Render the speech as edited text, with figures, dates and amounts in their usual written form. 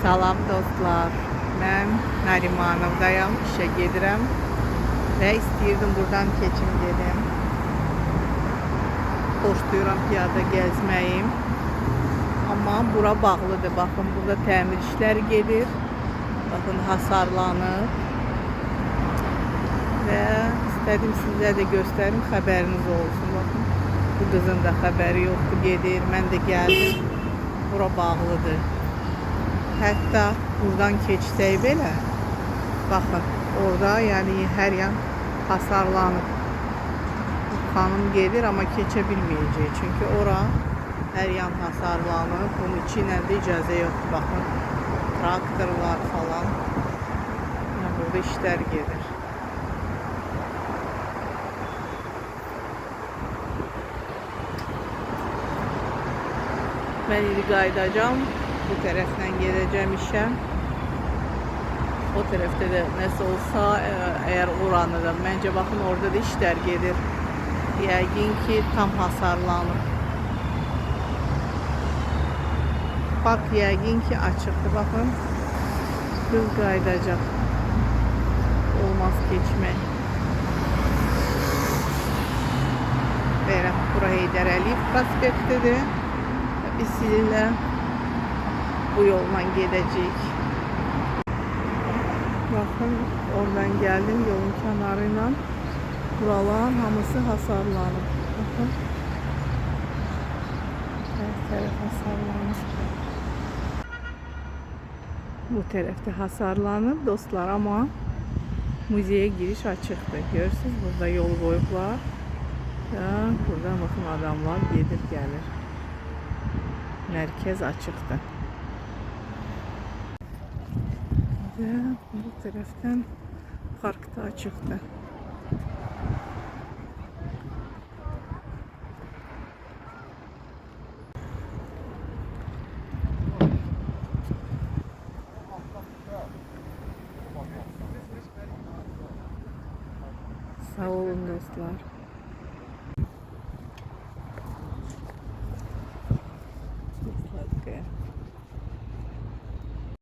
Salam dostlar. Mən Narimanovdayam, işə gedirəm və istəyirdim buradan keçim gedim. Xoşlayıram piyada gəzməyim. Amma bura bağlıdır. Baxın, burada təmir işləri gedir. Baxın, hasarlanıb. Və istədim sizə də göstərim, xəbəriniz olsun. Baxın, bu qızın da xəbəri yoxdur, gedir. Mən də gəldim. Bura bağlıdır. Hətta buradan keçsək belə, baxın, orada yəni hər yan hasarlanıb. Xanım gedir, amma keçə bilməyəcək. Çünki ora hər yan hasarlanıb. Bunun içi ilə də icazə yoxdur. Baxın, traktor var falan. Burada işlər gedir. Mən indi qayıdacağım. Bu tərəfdən gedəcəm işə. O tərəfdə də nəsə olsa, əgər oranı da, məncə baxın, orada da işlər gedir. Yəqin ki, tam hasarlanıb. Bak, yəqin ki, açıqdır. Baxın, qız qayıdacaq. Olmaz keçmək. Belə, bura Heydər Əliyev prospektidir. Biz sizinlə bu yolla gedəcəyik. Bakın, oradan geldim yolun kenarıyla. Buraların hamısı hasarlanıb. Bakın. Her taraf hasarlanıb. Bu tərəfdə hasarlanıb dostlar, ama müzeye giriş açıqdır. Görürsünüz, burada yol qoyublar. Ya, burada bakın, adamlar gedib gəlir. Mərkəz açıqdır. Ve bu taraftan parkta açıktı. Sağ olun dostlar.